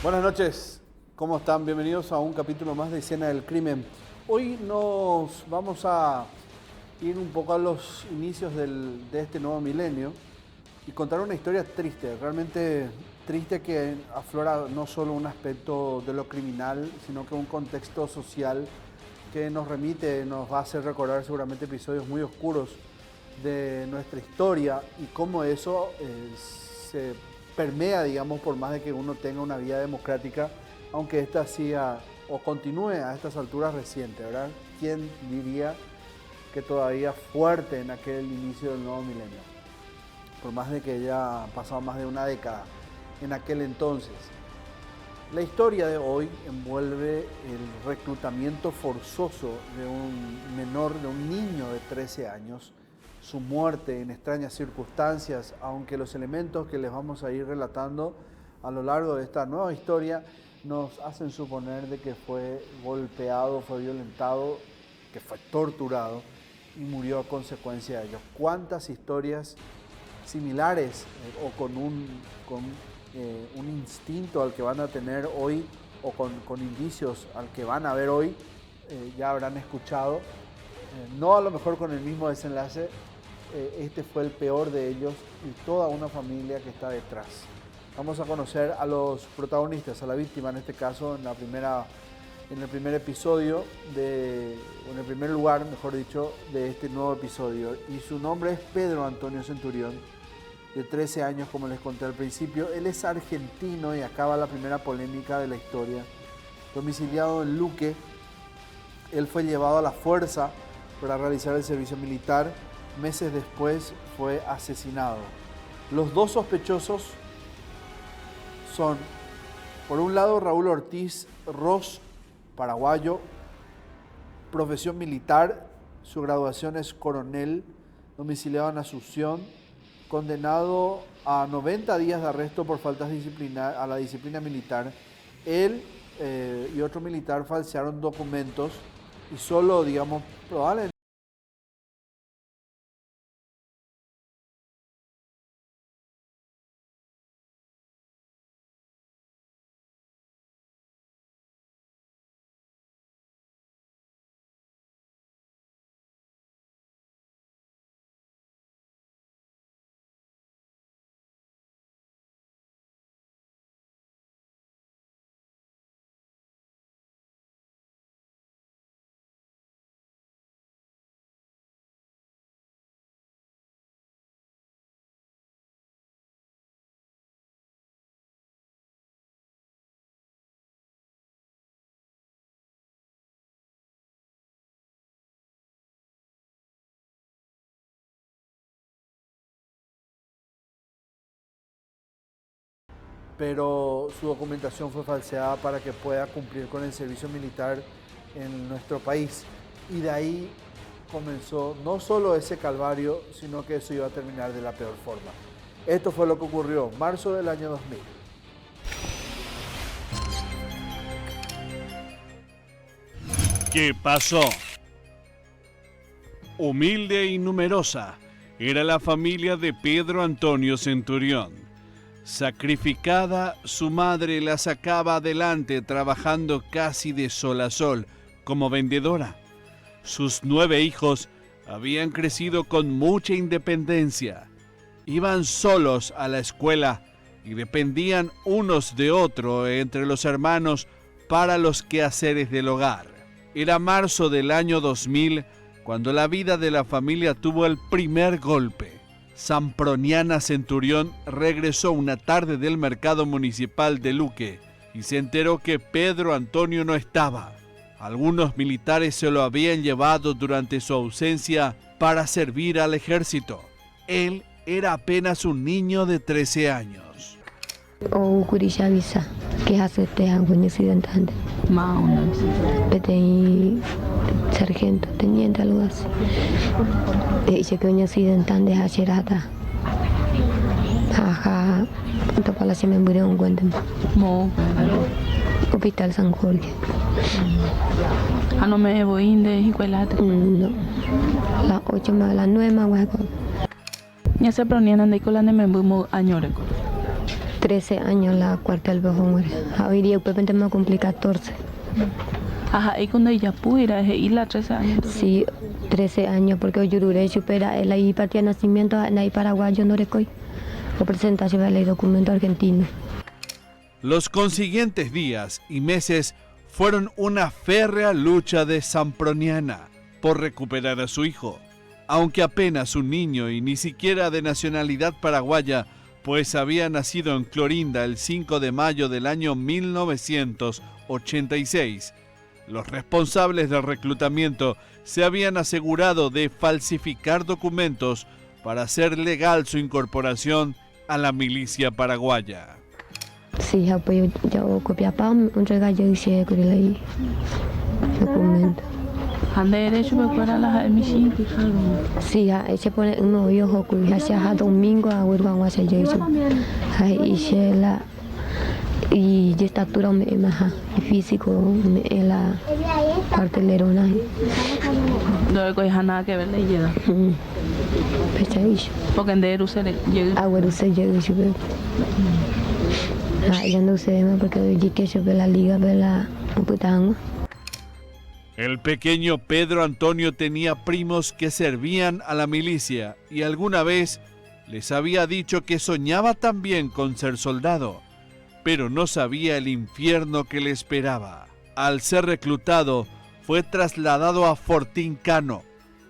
Buenas noches, ¿cómo están? Bienvenidos a un capítulo más de Escena del Crimen. Hoy nos vamos a ir un poco a los inicios de este nuevo milenio y contar una historia triste, realmente triste, que aflora no solo un aspecto de lo criminal, sino que un contexto social que nos remite, nos va a hacer recordar seguramente episodios muy oscuros de nuestra historia y cómo eso se permea, digamos, por más de que uno tenga una vida democrática, aunque esta siga o continúe a estas alturas reciente, ¿verdad? ¿Quién diría que todavía fuerte en aquel inicio del nuevo milenio? Por más de que ya ha pasado más de una década en aquel entonces. La historia de hoy envuelve el reclutamiento forzoso de un menor, de un niño de 13 años, su muerte en extrañas circunstancias, aunque los elementos que les vamos a ir relatando a lo largo de esta nueva historia nos hacen suponer de que fue golpeado, fue violentado, que fue torturado y murió a consecuencia de ello. ¿Cuántas historias similares o con un instinto al que van a tener hoy o con indicios al que van a ver hoy ya habrán escuchado? No a lo mejor con el mismo desenlace. Este fue el peor de ellos y toda una familia que está detrás. Vamos a conocer a los protagonistas, a la víctima en este caso, en el primer episodio, en el primer lugar, mejor dicho, de este nuevo episodio. Y su nombre es Pedro Antonio Centurión, de 13 años, como les conté al principio. Él es argentino y acaba la primera polémica de la historia. Domiciliado en Luque, él fue llevado a la fuerza para realizar el servicio militar. Meses después fue asesinado. Los dos sospechosos son, por un lado, Raúl Ortiz Ros, paraguayo, profesión militar, su graduación es coronel, domiciliado en Asunción, condenado a 90 días de arresto por faltas a la disciplina militar. Él y otro militar falsearon documentos y solo, digamos, probablemente pero su documentación fue falseada para que pueda cumplir con el servicio militar en nuestro país. Y de ahí comenzó no solo ese calvario, sino que eso iba a terminar de la peor forma. Esto fue lo que ocurrió en marzo del año 2000. ¿Qué pasó? Humilde y numerosa era la familia de Pedro Antonio Centurión. Sacrificada, su madre la sacaba adelante trabajando casi de sol a sol como vendedora. Sus 9 hijos habían crecido con mucha independencia. Iban solos a la escuela y dependían unos de otros entre los hermanos para los quehaceres del hogar. Era marzo del año 2000 cuando la vida de la familia tuvo el primer golpe. Samproniana Centurión regresó una tarde del mercado municipal de Luque y se enteró que Pedro Antonio no estaba. Algunos militares se lo habían llevado durante su ausencia para servir al ejército. Él era apenas un niño de 13 años. O Curishavisa, que hace un accidentante. Tenía sargento, teniente, algo así. Dice que un accidentante es acherada. Ajá, punto para la se me murió un cuento. Hospital San Jorge. No me voy de escuela. No. Las 8 más las 9 más hueco. Ya se pronían de escuela de me muy año. 13 años la cuartel bajo muere. Hoy día me cumplí 14. Ajá, y cuando ella pudiera, ir a 13 años. Sí, 13 años, porque yo duré supera el ahí partía nacimiento en ahí paraguayo no recoy. O presentación de ley documento argentino. Los consiguientes días y meses fueron una férrea lucha de Samproniana por recuperar a su hijo, aunque apenas un niño y ni siquiera de nacionalidad paraguaya, pues había nacido en Clorinda el 5 de mayo del año 1986. Los responsables del reclutamiento se habían asegurado de falsificar documentos para hacer legal su incorporación a la milicia paraguaya. Sí, pues yo copiaba un regalo y se ahí documento. ¿Han derecho para fuera las emisiones? Sí, se pone un ojo que hace domingo a ver cómo hace eso. Ahí se la y de estatura más físico en la cartelerona. No hay nada que ver le llega. Pesadillo. Porque en Deru se le llega. Agüero se llega y sube. Ya no sé más porque yo que se ve la liga, ve la putanga. El pequeño Pedro Antonio tenía primos que servían a la milicia y alguna vez les había dicho que soñaba también con ser soldado, pero no sabía el infierno que le esperaba. Al ser reclutado, fue trasladado a Fortín Cano,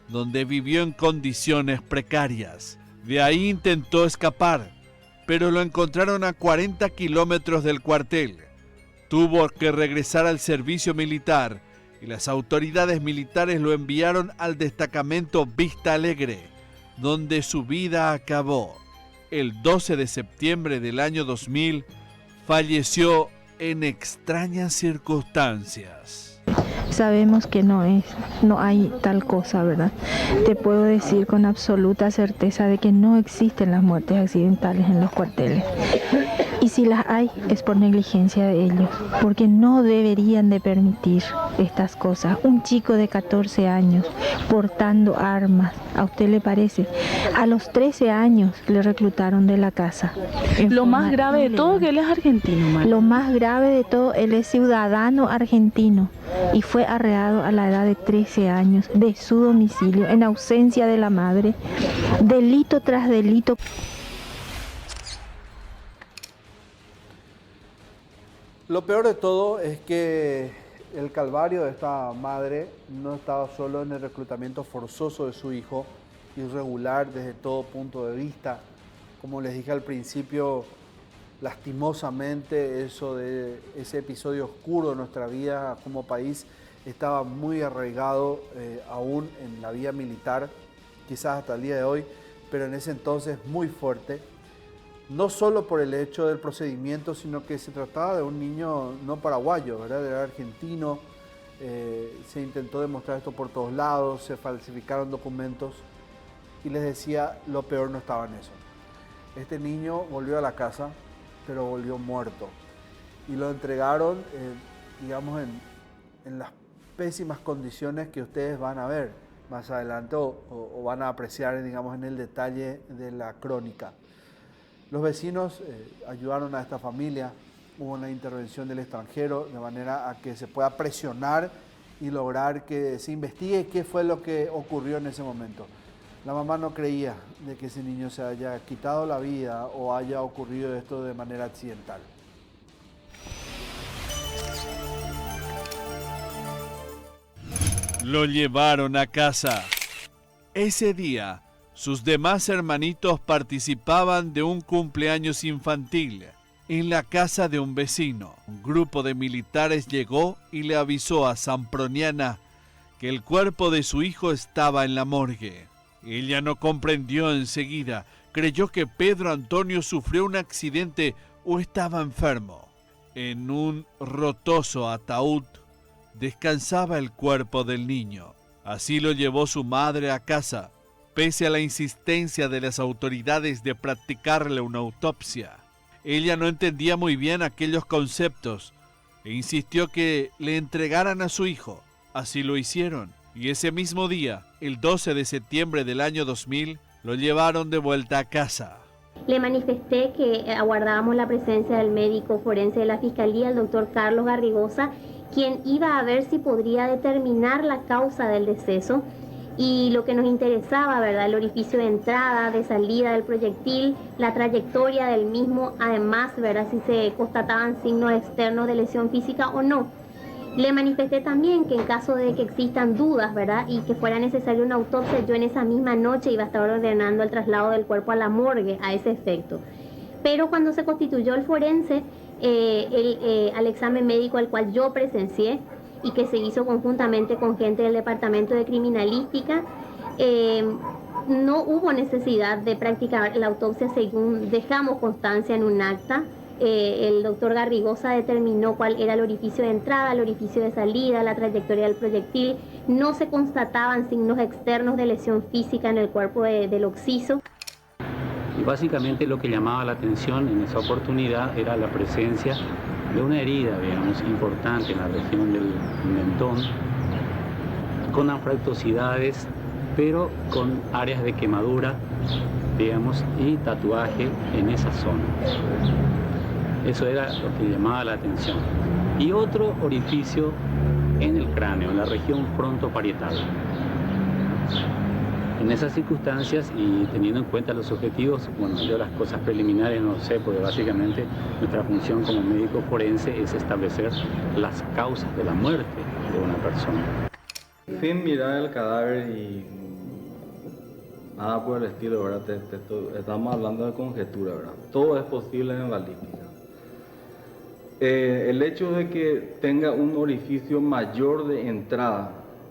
donde vivió en condiciones precarias. De ahí intentó escapar, pero lo encontraron a 40 kilómetros del cuartel. Tuvo que regresar al servicio militar y las autoridades militares lo enviaron al destacamento Vista Alegre, donde su vida acabó. El 12 de septiembre del año 2000, falleció en extrañas circunstancias. Sabemos que no hay tal cosa, ¿verdad? Te puedo decir con absoluta certeza de que no existen las muertes accidentales en los cuarteles. Y si las hay, es por negligencia de ellos, porque no deberían de permitir estas cosas. Un chico de 14 años portando armas, ¿a usted le parece? A los 13 años le reclutaron de la casa. Lo más grave de todo es que él es argentino, María. Lo más grave de todo, él es ciudadano argentino y fue arreado a la edad de 13 años de su domicilio en ausencia de la madre, delito tras delito. Lo peor de todo es que el calvario de esta madre no estaba solo en el reclutamiento forzoso de su hijo, irregular desde todo punto de vista. Como les dije al principio, lastimosamente eso de ese episodio oscuro de nuestra vida como país estaba muy arraigado aún en la vida militar, quizás hasta el día de hoy, pero en ese entonces muy fuerte. No solo por el hecho del procedimiento, sino que se trataba de un niño no paraguayo, ¿verdad? Era argentino. Se intentó demostrar esto por todos lados, se falsificaron documentos y les decía, lo peor no estaba en eso. Este niño volvió a la casa, pero volvió muerto y lo entregaron, digamos, en las pésimas condiciones que ustedes van a ver más adelante o van a apreciar, digamos, en el detalle de la crónica. Los vecinos ayudaron a esta familia, hubo una intervención del extranjero de manera a que se pueda presionar y lograr que se investigue qué fue lo que ocurrió en ese momento. La mamá no creía de que ese niño se haya quitado la vida o haya ocurrido esto de manera accidental. Lo llevaron a casa. Ese día, sus demás hermanitos participaban de un cumpleaños infantil en la casa de un vecino. Un grupo de militares llegó y le avisó a Samproniana que el cuerpo de su hijo estaba en la morgue. Ella no comprendió enseguida, creyó que Pedro Antonio sufrió un accidente o estaba enfermo. En un rotoso ataúd descansaba el cuerpo del niño. Así lo llevó su madre a casa, pese a la insistencia de las autoridades de practicarle una autopsia. Ella no entendía muy bien aquellos conceptos e insistió que le entregaran a su hijo. Así lo hicieron, y ese mismo día, el 12 de septiembre del año 2000, lo llevaron de vuelta a casa. Le manifesté que aguardábamos la presencia del médico forense de la Fiscalía, el doctor Carlos Garrigosa, quien iba a ver si podría determinar la causa del deceso y lo que nos interesaba, ¿verdad? El orificio de entrada, de salida del proyectil, la trayectoria del mismo, además, ¿verdad? Si se constataban signos externos de lesión física o no. Le manifesté también que en caso de que existan dudas, ¿verdad? Y que fuera necesaria una autopsia, yo en esa misma noche iba a estar ordenando el traslado del cuerpo a la morgue a ese efecto. Pero cuando se constituyó el forense, al examen médico al cual yo presencié y que se hizo conjuntamente con gente del Departamento de Criminalística, no hubo necesidad de practicar la autopsia según dejamos constancia en un acta. El doctor Garrigosa determinó cuál era el orificio de entrada, el orificio de salida, la trayectoria del proyectil. No se constataban signos externos de lesión física en el cuerpo del occiso. Y básicamente lo que llamaba la atención en esa oportunidad era la presencia de una herida, digamos, importante en la región del mentón, con anfractuosidades, pero con áreas de quemadura, digamos, y tatuaje en esa zona. Eso era lo que llamaba la atención. Y otro orificio en el cráneo, en la región frontoparietal. En esas circunstancias y teniendo en cuenta los objetivos, bueno, yo las cosas preliminares no sé, porque básicamente nuestra función como médico forense es establecer las causas de la muerte de una persona. Sin mirar el cadáver y nada por el estilo, ¿verdad? Estamos hablando de conjetura, ¿verdad? Todo es posible en balística. El hecho de que tenga un orificio mayor de entrada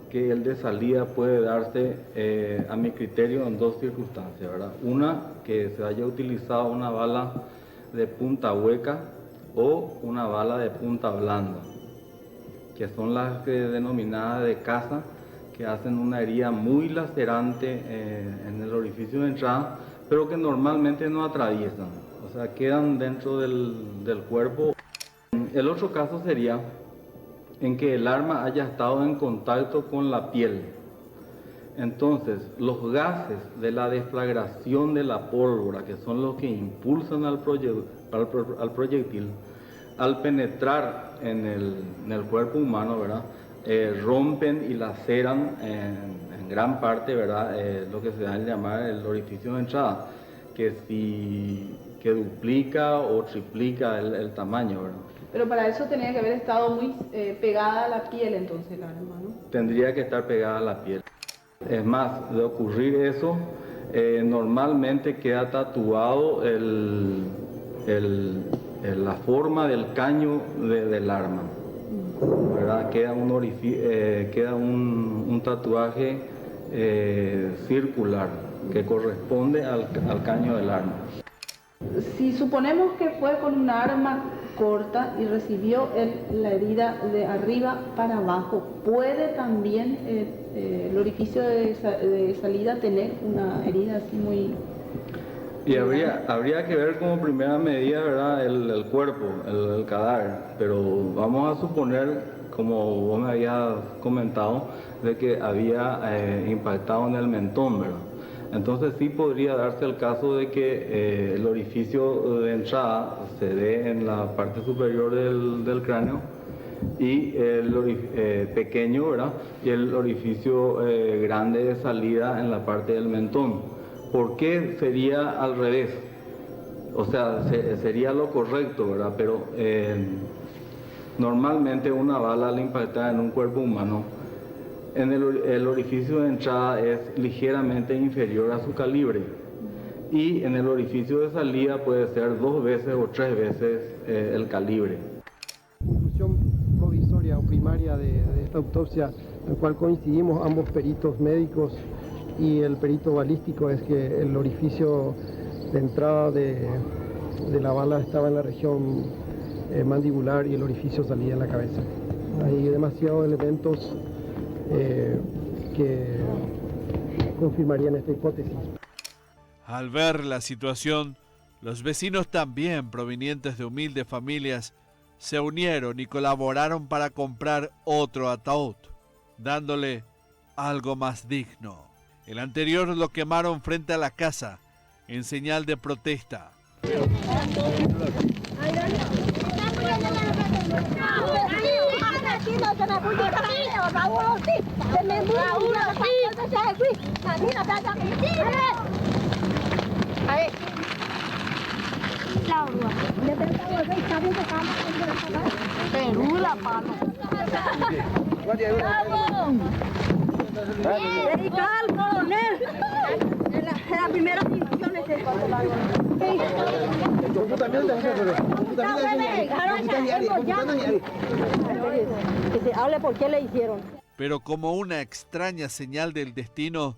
que el de salida puede darse, a mi criterio, en dos circunstancias, ¿verdad? Una, que se haya utilizado una bala de punta hueca o una bala de punta blanda, que son las denominadas de caza, que hacen una herida muy lacerante en el orificio de entrada, pero que normalmente no atraviesan, o sea, quedan dentro del cuerpo. El otro caso sería en que el arma haya estado en contacto con la piel. Entonces, los gases de la deflagración de la pólvora, que son los que impulsan al proyectil, al penetrar en el cuerpo humano, ¿verdad? Rompen y laceran en gran parte, ¿verdad? Lo que se da a llamar el orificio de entrada, que duplica o triplica el tamaño, ¿verdad? Pero para eso tenía que haber estado muy pegada a la piel entonces el arma, ¿no? Tendría que estar pegada a la piel. Es más, de ocurrir eso, normalmente queda tatuado la forma del caño del arma, ¿verdad? Queda un tatuaje circular que corresponde al caño del arma. Si suponemos que fue con un arma corta y recibió la herida de arriba para abajo, ¿puede también el orificio de salida tener una herida así muy...? Y habría que ver como primera medida, ¿verdad? El cuerpo, el cadáver, pero vamos a suponer, como vos me habías comentado, de que había impactado en el mentón, ¿verdad? Entonces sí podría darse el caso de que el orificio de entrada se dé en la parte superior del cráneo y el pequeño, ¿verdad? Y el orificio grande de salida en la parte del mentón. ¿Por qué sería al revés? O sea, sería lo correcto, ¿verdad? Pero normalmente una bala al impactar en un cuerpo humano, el orificio de entrada es ligeramente inferior a su calibre y en el orificio de salida puede ser 2 veces o 3 veces el calibre. Conclusión provisoria o primaria de esta autopsia, en la cual coincidimos ambos peritos médicos y el perito balístico, es que el orificio de entrada de la bala estaba en la región mandibular y el orificio salía en la cabeza. Hay demasiados elementos que confirmarían esta hipótesis. Al ver la situación, los vecinos también provenientes de humildes familias se unieron y colaboraron para comprar otro ataúd, dándole algo más digno. El anterior lo quemaron frente a la casa en señal de protesta. La primera división es que se hable por qué le hicieron. Pero como una extraña señal del destino,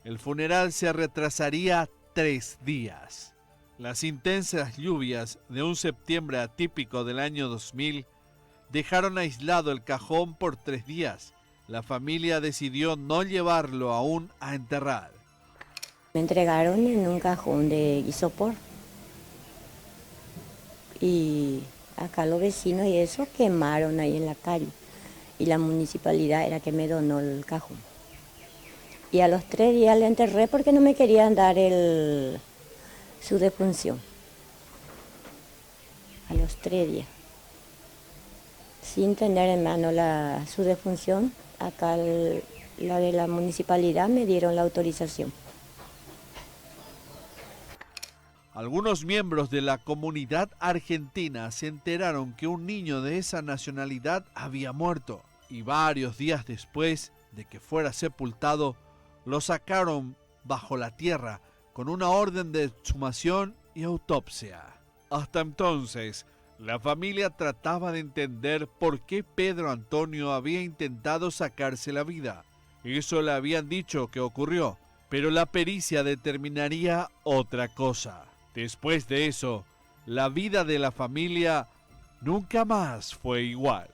el funeral se retrasaría 3 días. Las intensas lluvias de un septiembre atípico del año 2000 dejaron aislado el cajón por 3 días. La familia decidió no llevarlo aún a enterrar. Me entregaron en un cajón de isopor. Y acá los vecinos y eso quemaron ahí en la calle. Y la municipalidad era que me donó el cajón. Y a los 3 días le enterré porque no me querían dar su defunción. A los 3 días. Sin tener en mano su defunción, acá la de la municipalidad me dieron la autorización. Algunos miembros de la comunidad argentina se enteraron que un niño de esa nacionalidad había muerto y varios días después de que fuera sepultado, lo sacaron bajo la tierra con una orden de exhumación y autopsia. Hasta entonces, la familia trataba de entender por qué Pedro Antonio había intentado sacarse la vida. Eso le habían dicho que ocurrió, pero la pericia determinaría otra cosa. Después de eso, la vida de la familia nunca más fue igual.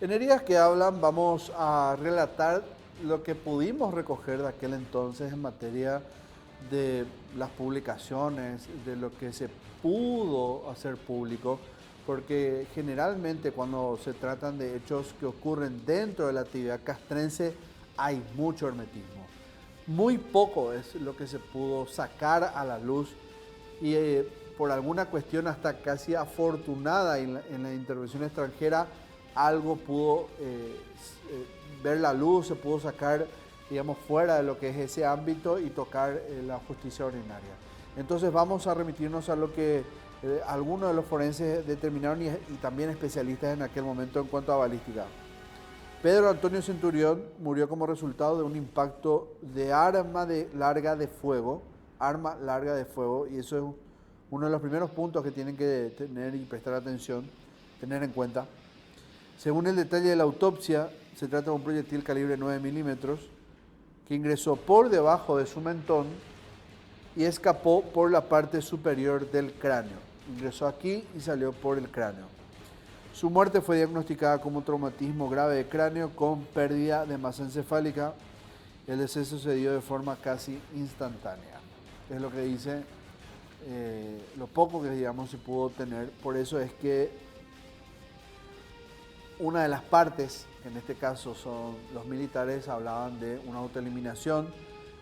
En Heridas que Hablan vamos a relatar lo que pudimos recoger de aquel entonces en materia de las publicaciones, de lo que se pudo hacer público, porque generalmente cuando se tratan de hechos que ocurren dentro de la actividad castrense hay mucho hermetismo. Muy poco es lo que se pudo sacar a la luz y por alguna cuestión hasta casi afortunada en la intervención extranjera algo pudo ver la luz, se pudo sacar, digamos, fuera de lo que es ese ámbito y tocar la justicia ordinaria. Entonces vamos a remitirnos a lo que algunos de los forenses determinaron y también especialistas en aquel momento en cuanto a balística. Pedro Antonio Centurión murió como resultado de un impacto de arma larga de fuego, y eso es uno de los primeros puntos que tienen que tener y prestar atención, tener en cuenta. Según el detalle de la autopsia, se trata de un proyectil calibre 9 milímetros que ingresó por debajo de su mentón y escapó por la parte superior del cráneo. Ingresó aquí y salió por el cráneo. Su muerte fue diagnosticada como traumatismo grave de cráneo con pérdida de masa encefálica. El deceso se dio de forma casi instantánea. Es lo que dice, lo poco que digamos se pudo obtener. Por eso es que una de las partes, que en este caso son los militares, hablaban de una autoeliminación.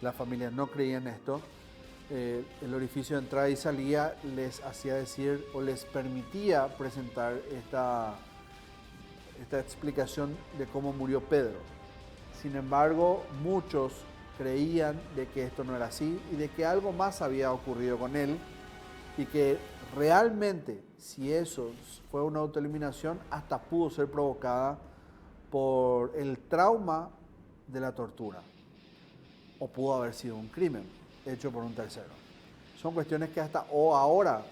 Las familias no creían esto. El orificio de entrada y salida les hacía decir o les permitía presentar esta explicación de cómo murió Pedro. Sin embargo, muchos creían de que esto no era así y de que algo más había ocurrido con él y que realmente, si eso fue una autoeliminación, hasta pudo ser provocada por el trauma de la tortura o pudo haber sido un crimen hecho por un tercero. Son cuestiones que hasta ahora,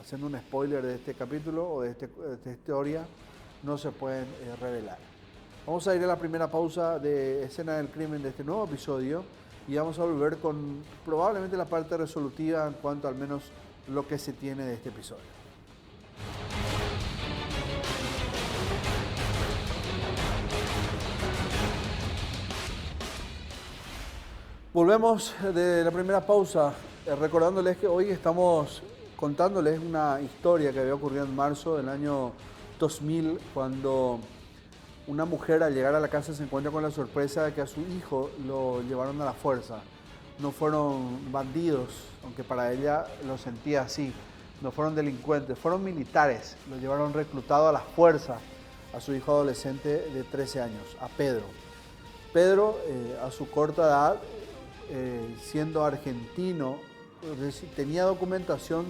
haciendo un spoiler de este capítulo o de esta historia, no se pueden revelar. Vamos a ir a la primera pausa de escena del crimen de este nuevo episodio y vamos a volver con probablemente la parte resolutiva en cuanto al menos lo que se tiene de este episodio. Volvemos de la primera pausa, recordándoles que hoy estamos contándoles una historia que había ocurrido en marzo del año 2000, cuando una mujer al llegar a la casa se encuentra con la sorpresa de que a su hijo lo llevaron a la fuerza. No fueron bandidos, aunque para ella lo sentía así. No fueron delincuentes, fueron militares. Lo llevaron reclutado a la fuerza a su hijo adolescente de 13 años, a Pedro. Pedro, a su corta edad, siendo argentino, tenía documentación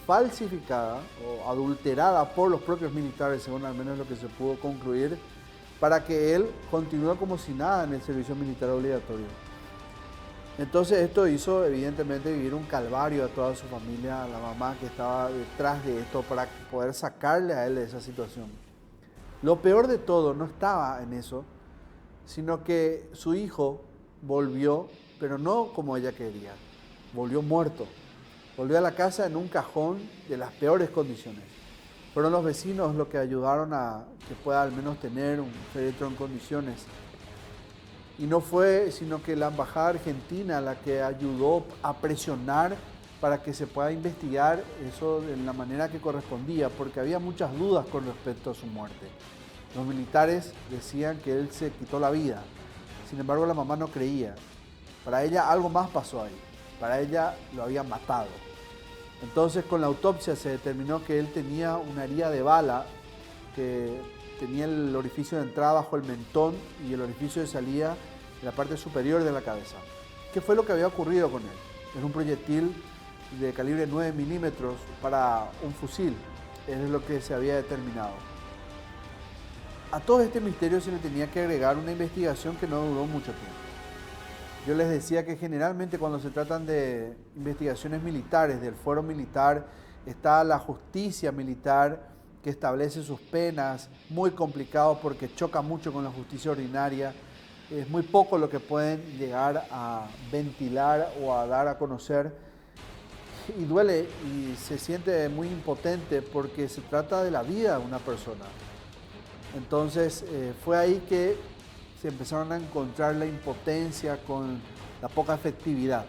falsificada o adulterada por los propios militares, según al menos lo que se pudo concluir, para que él continúe como si nada en el servicio militar obligatorio. Entonces esto hizo evidentemente vivir un calvario a toda su familia, a la mamá que estaba detrás de esto para poder sacarle a él de esa situación. Lo peor de todo no estaba en eso, sino que su hijo volvió, pero no como ella quería, volvió muerto. Volvió a la casa en un cajón de las peores condiciones. Fueron los vecinos los que ayudaron a que pueda al menos tener un féretro en condiciones. Y no fue sino que la embajada argentina la que ayudó a presionar para que se pueda investigar eso de la manera que correspondía, porque había muchas dudas con respecto a su muerte. Los militares decían que él se quitó la vida. Sin embargo, la mamá no creía. Para ella algo más pasó ahí. Para ella lo habían matado. Entonces, con la autopsia se determinó que él tenía una herida de bala, que tenía el orificio de entrada bajo el mentón y el orificio de salida en la parte superior de la cabeza. ¿Qué fue lo que había ocurrido con él? Era un proyectil de calibre 9 milímetros para un fusil. Es lo que se había determinado. A todo este misterio se le tenía que agregar una investigación que no duró mucho tiempo. Yo les decía que generalmente cuando se tratan de investigaciones militares, del fuero militar, está la justicia militar que establece sus penas, muy complicado porque choca mucho con la justicia ordinaria. Es muy poco lo que pueden llegar a ventilar o a dar a conocer. Y duele y se siente muy impotente porque se trata de la vida de una persona. Entonces fue ahí que se empezaron a encontrar la impotencia con la poca efectividad.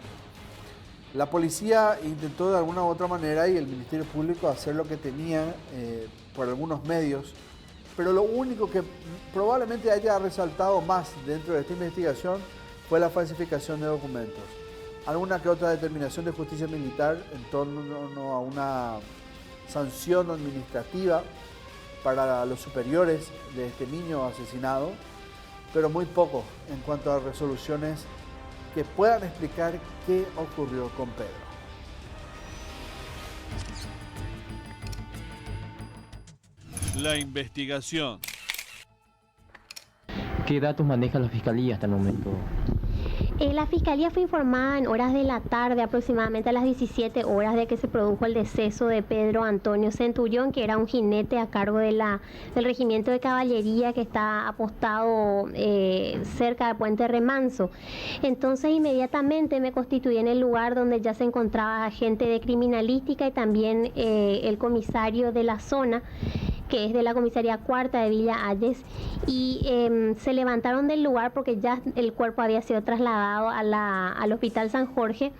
La policía intentó de alguna u otra manera y el Ministerio Público hacer lo que tenía por algunos medios, pero lo único que probablemente haya resaltado más dentro de esta investigación fue la falsificación de documentos. Alguna que otra determinación de justicia militar en torno a una sanción administrativa para los superiores de este niño asesinado, pero muy poco en cuanto a resoluciones que puedan explicar qué ocurrió con Pedro. La investigación. ¿Qué datos maneja la Fiscalía hasta el momento? La Fiscalía fue informada en horas de la tarde, aproximadamente a las 17 horas, de que se produjo el deceso de Pedro Antonio Centurión, que era un jinete a cargo del regimiento de caballería que está apostado cerca de Puente Remanso. Entonces inmediatamente me constituí en el lugar donde ya se encontraba gente de criminalística y también el comisario de la zona, que es de la comisaría cuarta de Villa Ayes, y se levantaron del lugar porque ya el cuerpo había sido trasladado al Hospital San Jorge.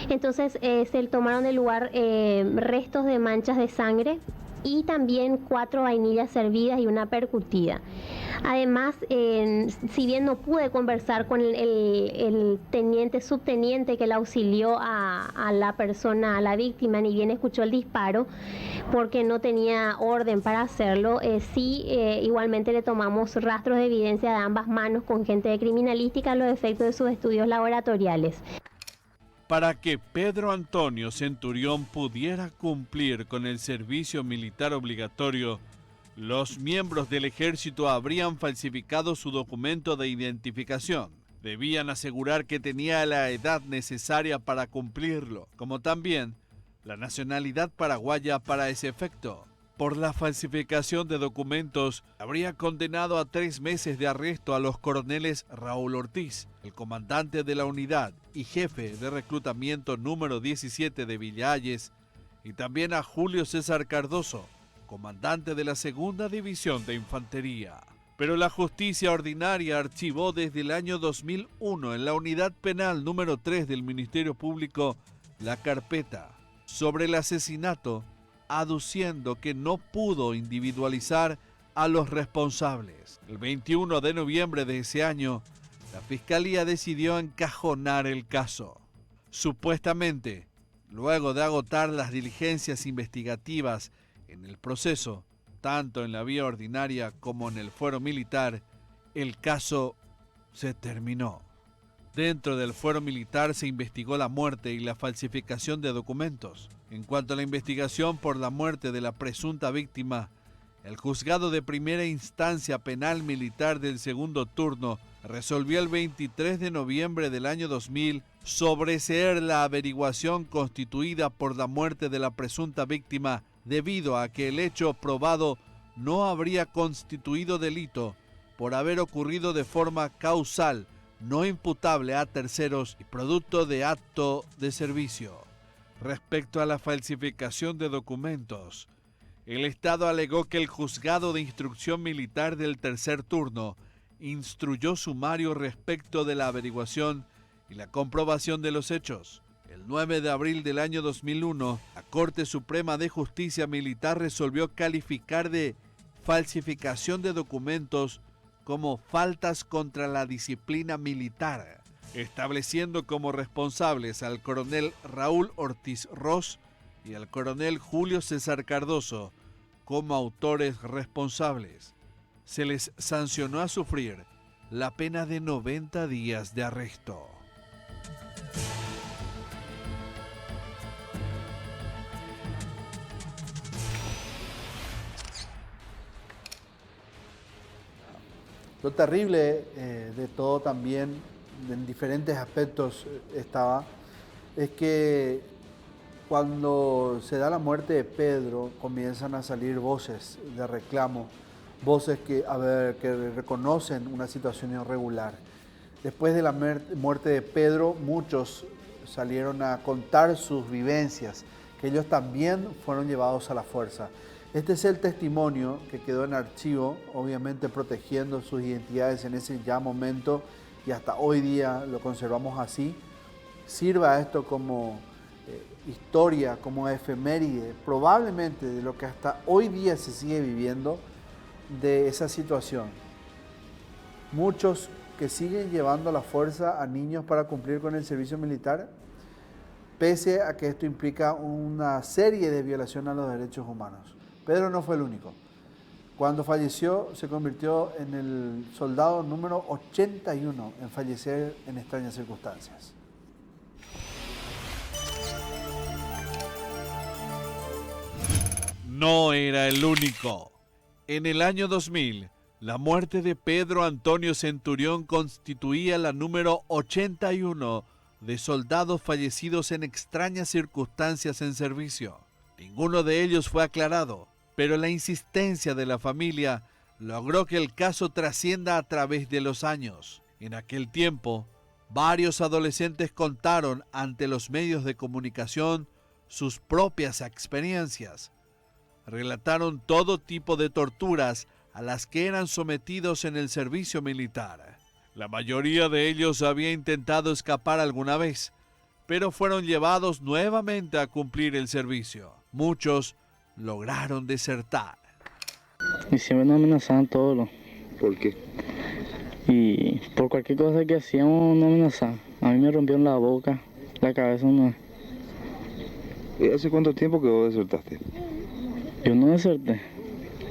Entonces se tomaron del lugar restos de manchas de sangre y también 4 vainillas servidas y una percutida. Además, si bien no pude conversar con el subteniente que le auxilió a la persona, a la víctima, ni bien escuchó el disparo, porque no tenía orden para hacerlo, igualmente le tomamos rastros de evidencia de ambas manos con gente de criminalística a los efectos de sus estudios laboratoriales. Para que Pedro Antonio Centurión pudiera cumplir con el servicio militar obligatorio, los miembros del ejército habrían falsificado su documento de identificación. Debían asegurar que tenía la edad necesaria para cumplirlo, como también la nacionalidad paraguaya para ese efecto. Por la falsificación de documentos, habría condenado a 3 meses de arresto a los coroneles Raúl Ortiz, el comandante de la unidad y jefe de reclutamiento número 17 de Villa Ayes, y también a Julio César Cardoso, comandante de la Segunda División de Infantería. Pero la justicia ordinaria archivó desde el año 2001 en la unidad penal número 3 del Ministerio Público la carpeta sobre el asesinato, aduciendo que no pudo individualizar a los responsables. El 21 de noviembre de ese año, la Fiscalía decidió encajonar el caso. Supuestamente, luego de agotar las diligencias investigativas en el proceso, tanto en la vía ordinaria como en el fuero militar, el caso se terminó. Dentro del fuero militar se investigó la muerte y la falsificación de documentos. En cuanto a la investigación por la muerte de la presunta víctima, el juzgado de primera instancia penal militar del segundo turno resolvió el 23 de noviembre del año 2000 sobreseer la averiguación constituida por la muerte de la presunta víctima debido a que el hecho probado no habría constituido delito por haber ocurrido de forma causal, no imputable a terceros y producto de acto de servicio. Respecto a la falsificación de documentos, el Estado alegó que el juzgado de instrucción militar del tercer turno instruyó sumario respecto de la averiguación y la comprobación de los hechos. El 9 de abril del año 2001, la Corte Suprema de Justicia Militar resolvió calificar de falsificación de documentos como faltas contra la disciplina militar, estableciendo como responsables al coronel Raúl Ortiz Ros y al coronel Julio César Cardoso como autores responsables. Se les sancionó a sufrir la pena de 90 días de arresto. Lo terrible de todo también, en diferentes aspectos es que cuando se da la muerte de Pedro, comienzan a salir voces de reclamo, voces que reconocen una situación irregular. Después de la muerte de Pedro, muchos salieron a contar sus vivencias, que ellos también fueron llevados a la fuerza. Este es el testimonio que quedó en archivo, obviamente protegiendo sus identidades en ese ya momento y hasta hoy día lo conservamos así. Sirva esto como historia, como efeméride, probablemente de lo que hasta hoy día se sigue viviendo de esa situación. Muchos que siguen llevando a la fuerza a niños para cumplir con el servicio militar, pese a que esto implica una serie de violaciones a los derechos humanos. Pedro no fue el único. Cuando falleció, se convirtió en el soldado número 81 en fallecer en extrañas circunstancias. No era el único. En el año 2000, la muerte de Pedro Antonio Centurión constituía la número 81 de soldados fallecidos en extrañas circunstancias en servicio. Ninguno de ellos fue aclarado, pero la insistencia de la familia logró que el caso trascienda a través de los años. En aquel tiempo, varios adolescentes contaron ante los medios de comunicación sus propias experiencias. Relataron todo tipo de torturas a las que eran sometidos en el servicio militar. La mayoría de ellos había intentado escapar alguna vez, pero fueron llevados nuevamente a cumplir el servicio. Muchos lograron desertar. Y siempre nos amenazaban todos. ¿Por qué? Y por cualquier cosa que hacíamos nos amenazaban. A mí me rompieron la boca, la cabeza una. ¿Y hace cuánto tiempo que vos desertaste? Yo no deserté.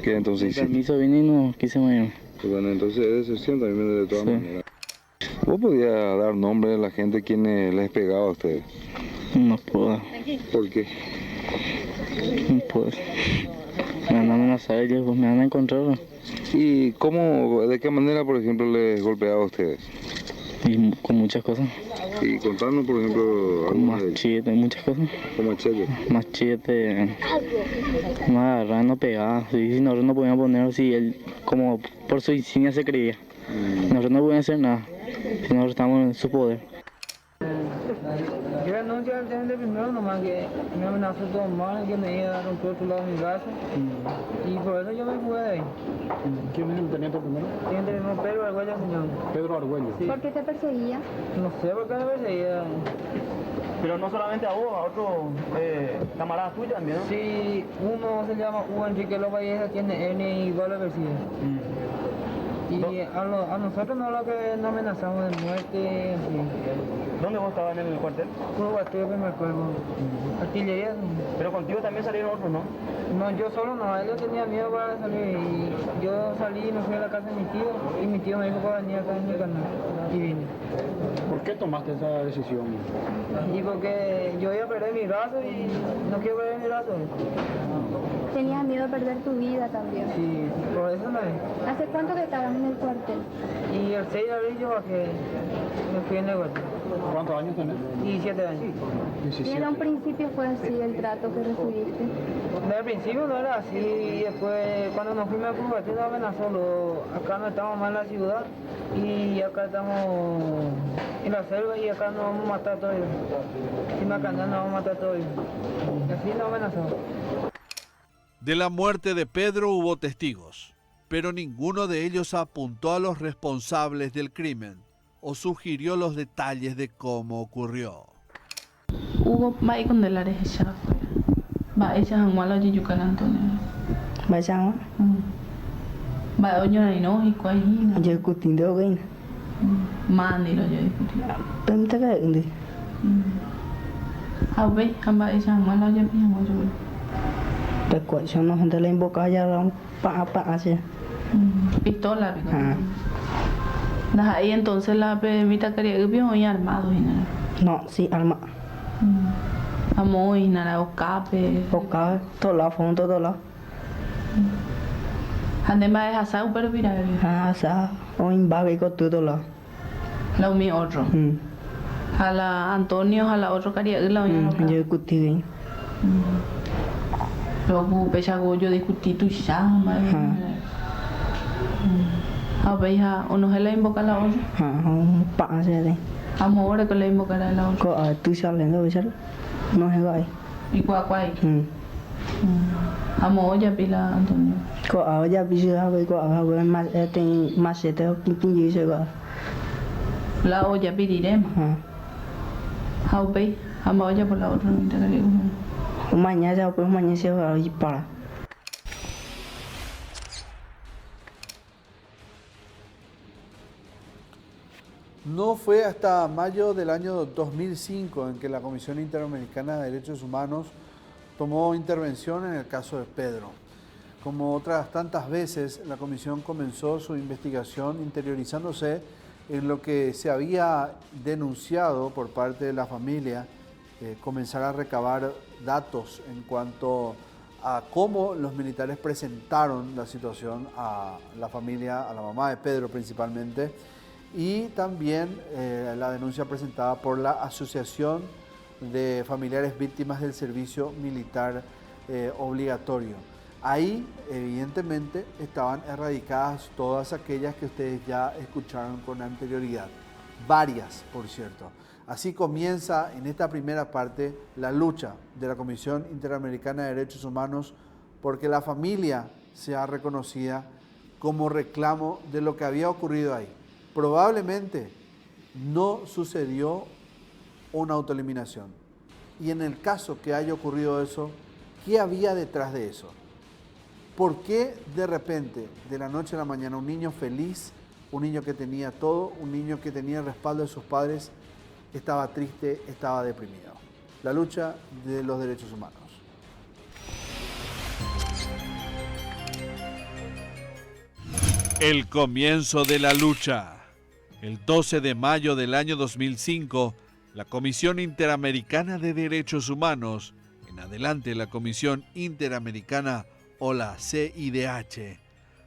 ¿Qué entonces hiciste? Permiso vine y no quise morir. Bueno, entonces es deserción también de todas maneras. ¿Vos podías dar nombre de la gente quienes les pegaba a ustedes? No puedo. ¿Por qué? No puedo. Me van a amenazar ellos, pues me van a encontrar. ¿Y de qué manera, por ejemplo, les golpeaba a ustedes? Y con muchas cosas. Y contarnos, por ejemplo, con machete, muchas cosas. ¿Con machete? Machete, nos agarraban, nos pegaban. Si nosotros no podíamos poner, si él, como por su insignia se creía. Nosotros no podíamos hacer nada, si nosotros estábamos en su poder. Yo renuncio al teniente primero, nomás que me amenazó todo mal, que me iba a romper otro lado de mi brazo. Y por eso yo me fui de ahí. ¿Quién es el teniente primero? Teniente primero Pedro Argüello, señor. Pedro Argüello. Sí. ¿Por qué te perseguía? No sé por qué me perseguía. Pero no solamente a vos, a otros camaradas tuyos también, ¿no? Sí, uno se llama Hugo Enrique López Valleja, tiene N igual lo persigue. Y a nosotros no lo que nos amenazamos de muerte. Sí. ¿Dónde vos estabas en el cuartel? Cuba, me acuerdo. Artillería. Pero contigo también salieron otros, ¿no? No, yo solo no, él tenía miedo para salir. Y yo salí y me fui a la casa de mi tío. Y mi tío me dijo para venir acá en el canal. Y vine. ¿Por qué tomaste esa decisión? Y porque yo iba a perder mi brazo y no quiero perder mi brazo. Tenías miedo de perder tu vida también. Sí, por eso no es. ¿Hace cuánto que estabas en el cuartel? Y el 6 de abril yo bajé, me fui en el cuartel. ¿Cuántos años tenés? 17 años. ¿Y en un principio fue así el trato que recibiste? Desde el principio no era así, y después cuando nos fuimos a Cuba, nos amenazó. Acá no estamos más en la ciudad y acá estamos en la selva y acá nos vamos a matar todos. Si me alcanzan nos vamos a matar todos. Y así nos amenazó. De la muerte de Pedro hubo testigos, pero ninguno de ellos apuntó a los responsables del crimen o sugirió los detalles de cómo ocurrió. Hubo vai con el areja, va ella en malo de Yucatán Antonio. Va llama. Va oño na no y cuai. Yo cutindo gain. Mandi lo yo discutir. Pem ta ga indi. Abe amba ella en malo ya pian yo. Te cuento no gente la invoca ya un pa así. Pistola. Ahí entonces la permita quería que vio hoy armado y nada. No, sí, arma. Amo y nada, Ocape, todo la fondo, todo la. Ande más es asado, pero mira. Asado, o en bague con todo la. La umi otro. A la Antonio, a la otro quería que la oña. Yo discutí bien. Luego pechago yo discutí tu chamba. A ver, o no se le invoca la otra. Un pa se de. Amor que le invocará la otra. Có tu salen đâu chứ. No se gọi. Y cuacuay. Amor ya pila Antonio. Có ya pila với có với mà tem mà sẽ theo kinh gì sẽ gọi. La olla pidiremos. Haupe, amor ya por la otra no te creo. Mañana ya pues mañana se va a ir para. No fue hasta mayo del año 2005 en que la Comisión Interamericana de Derechos Humanos tomó intervención en el caso de Pedro. Como otras tantas veces, la comisión comenzó su investigación interiorizándose en lo que se había denunciado por parte de la familia, comenzar a recabar datos en cuanto a cómo los militares presentaron la situación a la familia, a la mamá de Pedro principalmente, y también la denuncia presentada por la Asociación de Familiares Víctimas del Servicio Militar Obligatorio. Ahí, evidentemente, estaban erradicadas todas aquellas que ustedes ya escucharon con anterioridad. Varias, por cierto. Así comienza en esta primera parte la lucha de la Comisión Interamericana de Derechos Humanos porque la familia sea reconocida como reclamo de lo que había ocurrido ahí. Probablemente no sucedió una autoeliminación. Y en el caso que haya ocurrido eso, ¿qué había detrás de eso? ¿Por qué de repente, de la noche a la mañana, un niño feliz, un niño que tenía todo, un niño que tenía el respaldo de sus padres, estaba triste, estaba deprimido? La lucha de los derechos humanos. El comienzo de la lucha. El 12 de mayo del año 2005, la Comisión Interamericana de Derechos Humanos, en adelante la Comisión Interamericana o la CIDH,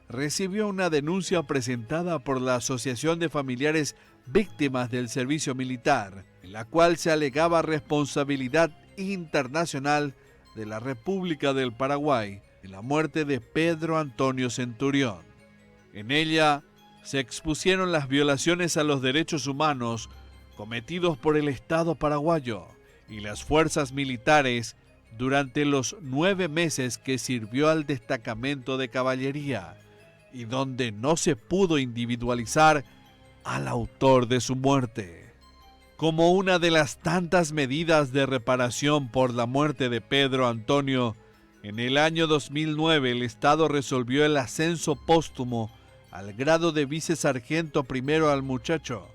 recibió una denuncia presentada por la Asociación de Familiares Víctimas del Servicio Militar, en la cual se alegaba responsabilidad internacional de la República del Paraguay en la muerte de Pedro Antonio Centurión. En ella se expusieron las violaciones a los derechos humanos cometidos por el Estado paraguayo y las fuerzas militares durante los 9 meses que sirvió al destacamento de caballería y donde no se pudo individualizar al autor de su muerte. Como una de las tantas medidas de reparación por la muerte de Pedro Antonio, en el año 2009 el Estado resolvió el ascenso póstumo al grado de vicesargento primero al muchacho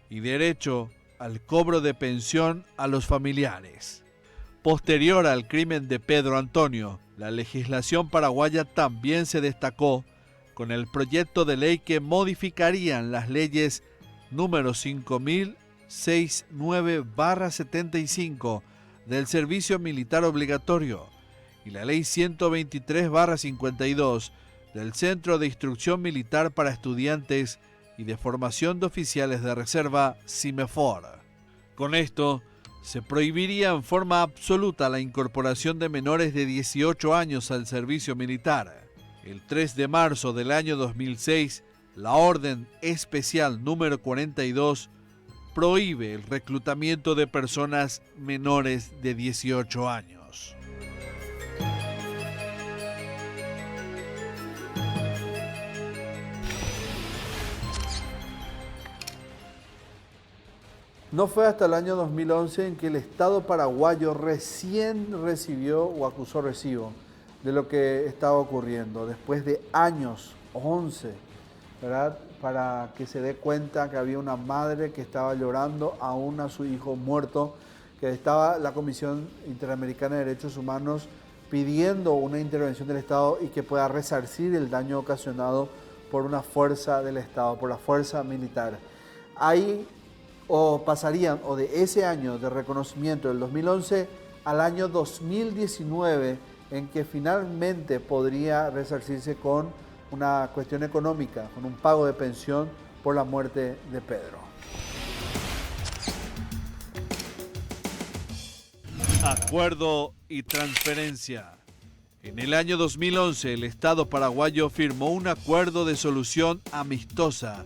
y derecho al cobro de pensión a los familiares. Posterior al crimen de Pedro Antonio, la legislación paraguaya también se destacó con el proyecto de ley que modificarían las leyes número 5069/75 del servicio militar obligatorio y la ley 123/52 del Centro de Instrucción Militar para Estudiantes y de Formación de Oficiales de Reserva, CIMEFOR. Con esto, se prohibiría en forma absoluta la incorporación de menores de 18 años al servicio militar. El 3 de marzo del año 2006, la Orden Especial número 42 prohíbe el reclutamiento de personas menores de 18 años. No fue hasta el año 2011 en que el Estado paraguayo recién recibió o acusó recibo de lo que estaba ocurriendo, después de años, 11, ¿verdad? Para que se dé cuenta que había una madre que estaba llorando aún a su hijo muerto, que estaba la Comisión Interamericana de Derechos Humanos pidiendo una intervención del Estado y que pueda resarcir el daño ocasionado por una fuerza del Estado, por la fuerza militar. Ahí pasarían de ese año de reconocimiento del 2011 al año 2019, en que finalmente podría resarcirse con una cuestión económica, con un pago de pensión por la muerte de Pedro. Acuerdo y transferencia. En el año 2011, el Estado paraguayo firmó un acuerdo de solución amistosa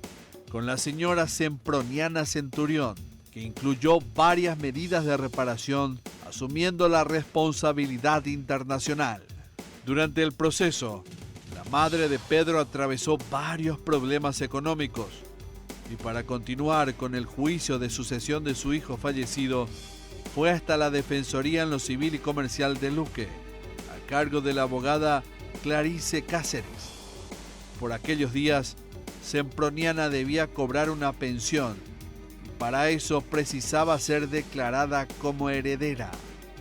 con la señora Semproniana Centurión, que incluyó varias medidas de reparación, asumiendo la responsabilidad internacional. Durante el proceso, la madre de Pedro atravesó varios problemas económicos y para continuar con el juicio de sucesión de su hijo fallecido, fue hasta la Defensoría en lo Civil y Comercial de Luque, a cargo de la abogada Clarice Cáceres. Por aquellos días, Semproniana debía cobrar una pensión y para eso precisaba ser declarada como heredera.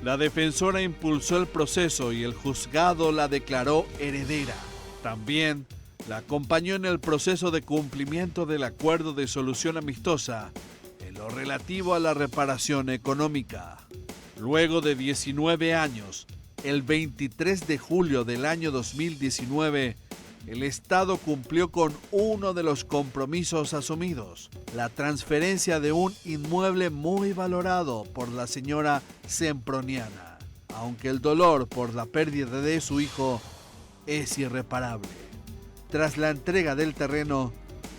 La defensora impulsó el proceso y el juzgado la declaró heredera. También la acompañó en el proceso de cumplimiento del acuerdo de solución amistosa en lo relativo a la reparación económica. Luego de 19 años, el 23 de julio del año 2019, el Estado cumplió con uno de los compromisos asumidos, la transferencia de un inmueble muy valorado por la señora Semproniana, aunque el dolor por la pérdida de su hijo es irreparable. Tras la entrega del terreno,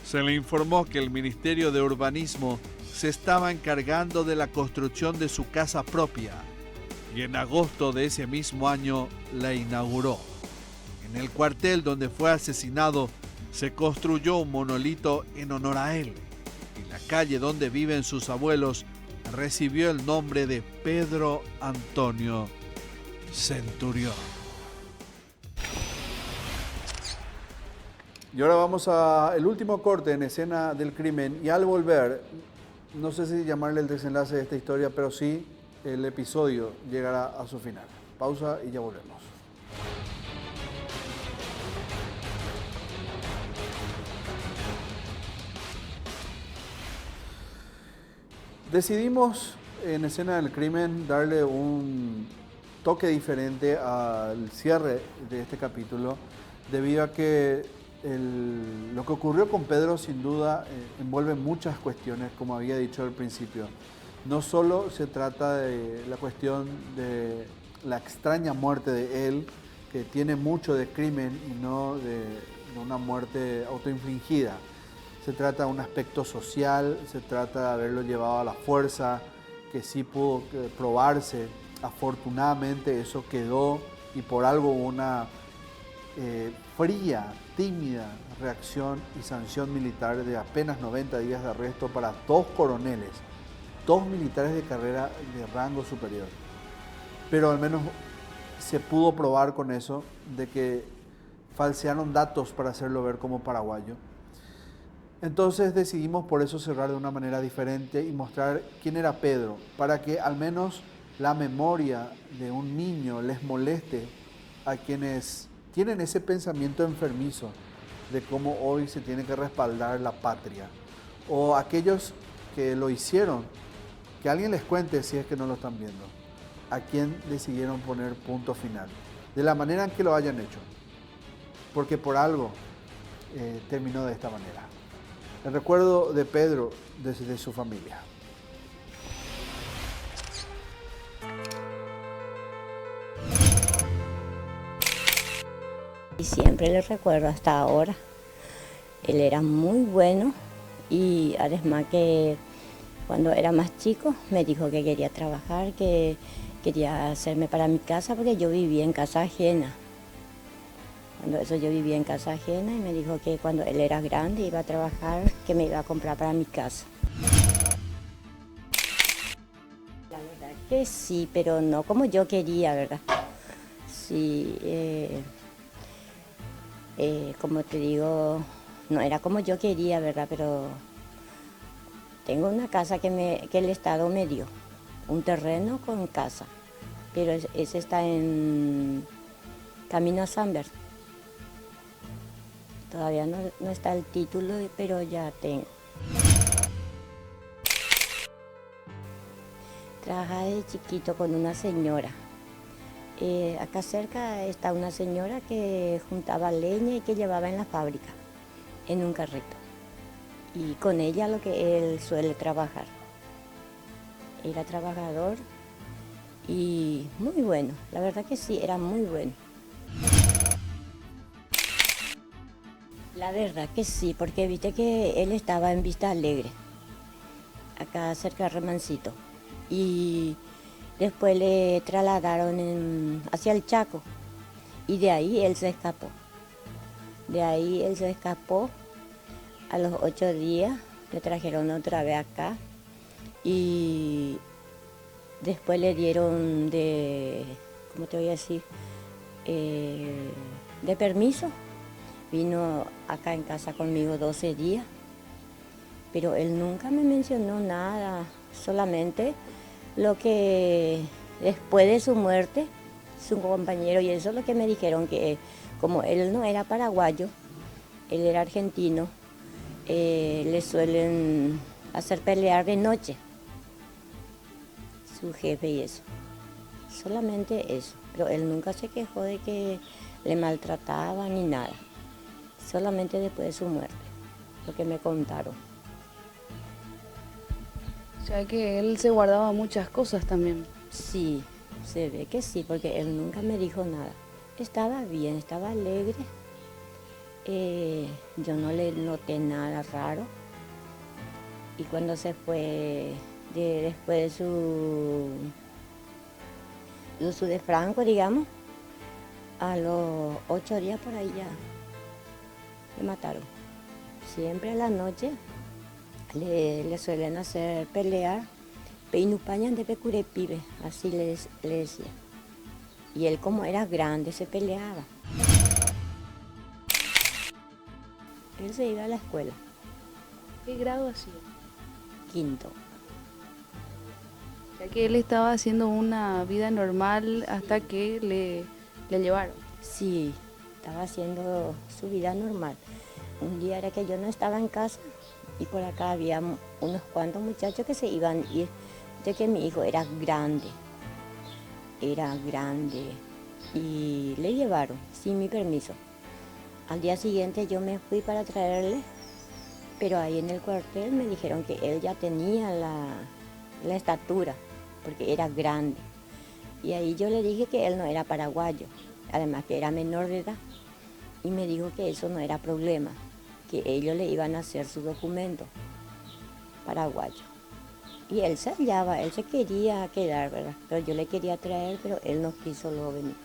se le informó que el Ministerio de Urbanismo se estaba encargando de la construcción de su casa propia y en agosto de ese mismo año la inauguró. En el cuartel donde fue asesinado se construyó un monolito en honor a él y la calle donde viven sus abuelos recibió el nombre de Pedro Antonio Centurión. Y ahora vamos al último corte en escena del crimen y al volver, no sé si llamarle el desenlace de esta historia, pero sí el episodio llegará a su final. Pausa y ya volvemos. Decidimos en escena del crimen darle un toque diferente al cierre de este capítulo debido a que lo que ocurrió con Pedro sin duda envuelve muchas cuestiones, como había dicho al principio. No solo se trata de la cuestión de la extraña muerte de él, que tiene mucho de crimen y no de una muerte autoinfligida. Se trata de un aspecto social, se trata de haberlo llevado a la fuerza, que sí pudo probarse. Afortunadamente eso quedó y por algo una fría, tímida reacción y sanción militar de apenas 90 días de arresto para 2 coroneles, 2 militares de carrera de rango superior. Pero al menos se pudo probar con eso de que falsearon datos para hacerlo ver como paraguayo. Entonces decidimos por eso cerrar de una manera diferente y mostrar quién era Pedro, para que al menos la memoria de un niño les moleste a quienes tienen ese pensamiento enfermizo de cómo hoy se tiene que respaldar la patria, o aquellos que lo hicieron, que alguien les cuente si es que no lo están viendo, a quién decidieron poner punto final, de la manera en que lo hayan hecho, porque por algo terminó de esta manera. El recuerdo de Pedro desde su familia. Y siempre le recuerdo hasta ahora. Él era muy bueno y además que cuando era más chico me dijo que quería trabajar, que quería hacerme para mi casa porque yo vivía en casa ajena. Cuando eso yo vivía en casa ajena y me dijo que cuando él era grande iba a trabajar, que me iba a comprar para mi casa. La verdad que sí, pero no como yo quería, ¿verdad? Sí, como te digo, no era como yo quería, ¿verdad? Pero tengo una casa que el Estado me dio, un terreno con casa, pero ese está en Camino a Samber. Todavía no está el título, pero ya tengo. Trabajaba de chiquito con una señora. Acá cerca está una señora que juntaba leña y que llevaba en la fábrica, en un carrito. Y con ella lo que él suele trabajar. Era trabajador y muy bueno, la verdad que sí, era muy bueno. La verdad que sí, porque viste que él estaba en Vista Alegre, acá cerca de Remancito, y después le trasladaron hacia el Chaco, y de ahí él se escapó. De ahí él se escapó, a los 8 días le trajeron otra vez acá, y después le dieron ¿cómo te voy a decir? De permiso. Vino acá en casa conmigo 12 días, pero él nunca me mencionó nada, solamente lo que después de su muerte, su compañero, y eso es lo que me dijeron, que como él no era paraguayo, él era argentino, le suelen hacer pelear de noche, su jefe y eso, solamente eso, pero él nunca se quejó de que le maltrataba ni nada. Solamente después de su muerte, lo que me contaron. O sea que él se guardaba muchas cosas también. Sí, se ve que sí, porque él nunca me dijo nada. Estaba bien, estaba alegre. Yo no le noté nada raro. Y cuando se fue, después de su de Franco, digamos, a los 8 días por ahí ya le mataron. Siempre a la noche le suelen hacer pelear, peinupañan de pecurepibe, así le decía. Y él como era grande se peleaba. Él se iba a la escuela. ¿Qué grado hacía? 5º. O sea que él estaba haciendo una vida normal hasta que le llevaron. Sí, estaba haciendo su vida normal. Un día era que yo no estaba en casa y por acá había unos cuantos muchachos que se iban a ir, de que mi hijo era grande y le llevaron sin mi permiso. Al día siguiente yo me fui para traerle, pero ahí en el cuartel me dijeron que él ya tenía la estatura, porque era grande. Y ahí yo le dije que él no era paraguayo, además que era menor de edad. Y me dijo que eso no era problema, que ellos le iban a hacer su documento paraguayo. Y él se hallaba, él se quería quedar, ¿verdad? Pero yo le quería traer, pero él no quiso luego venir.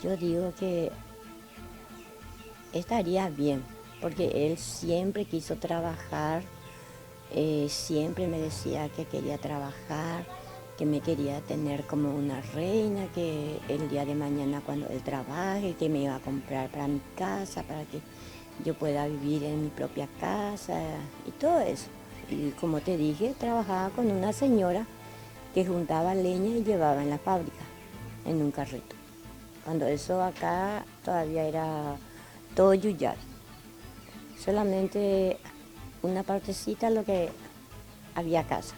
Yo digo que estaría bien, porque él siempre quiso trabajar, siempre me decía que quería trabajar, que me quería tener como una reina, que el día de mañana cuando él trabaje, que me iba a comprar para mi casa, para que yo pueda vivir en mi propia casa y todo eso. Y como te dije, trabajaba con una señora que juntaba leña y llevaba en la fábrica, en un carrito. Cuando eso acá todavía era todo yuyar. Solamente una partecita lo que había casa.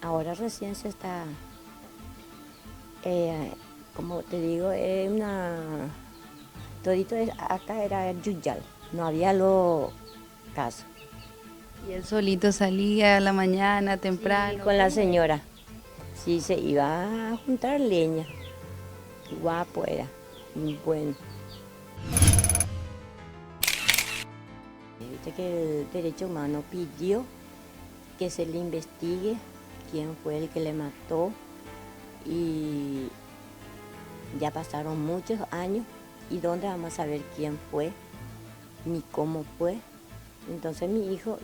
Ahora recién se está, como te digo, todito acá era yuyal, no había lo casa. ¿Y él solito salía a la mañana, temprano? Sí, con la señora. Sí, se iba a juntar leña. Guapo era, muy bueno. Viste que el Derecho Humano pidió que se le investigue quién fue el que le mató, y ya pasaron muchos años y dónde vamos a saber quién fue ni cómo fue. Entonces mi hijo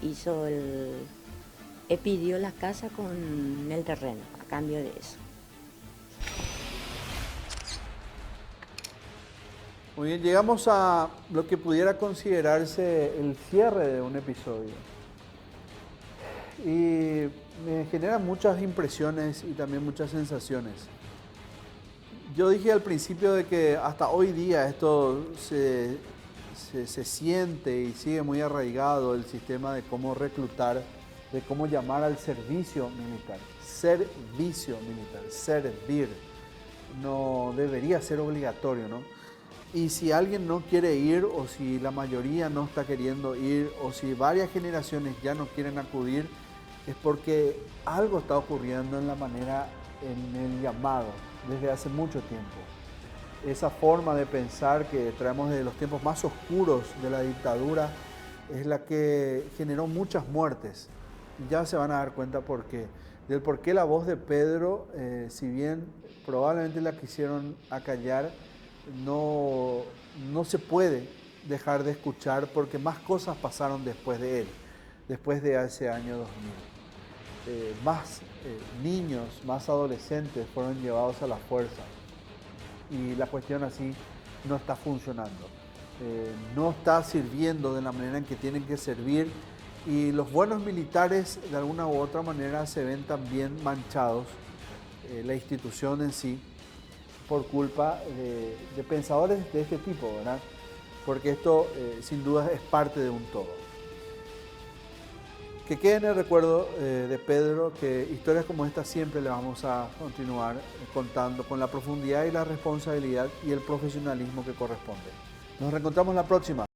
pidió la casa con el terreno a cambio de eso. Muy bien, llegamos a lo que pudiera considerarse el cierre de un episodio. Y me genera muchas impresiones y también muchas sensaciones. Yo dije al principio de que hasta hoy día esto se siente y sigue muy arraigado, el sistema de cómo reclutar, de cómo llamar al servicio militar. Servicio militar, servir. No debería ser obligatorio, ¿no? Y si alguien no quiere ir, o si la mayoría no está queriendo ir, o si varias generaciones ya no quieren acudir, es porque algo está ocurriendo en la manera, en el llamado, desde hace mucho tiempo. Esa forma de pensar que traemos de los tiempos más oscuros de la dictadura es la que generó muchas muertes. Ya se van a dar cuenta por qué. Del por qué la voz de Pedro, si bien probablemente la quisieron acallar, no se puede dejar de escuchar, porque más cosas pasaron después de él, después de ese año 2000. Más niños, más adolescentes fueron llevados a la fuerza, y la cuestión así no está funcionando, no está sirviendo de la manera en que tienen que servir, y los buenos militares de alguna u otra manera se ven también manchados, la institución en sí, por culpa de pensadores de este tipo, ¿verdad? Porque esto sin duda es parte de un todo. Que quede en el recuerdo de Pedro, que historias como esta siempre le vamos a continuar contando con la profundidad y la responsabilidad y el profesionalismo que corresponde. Nos reencontramos la próxima.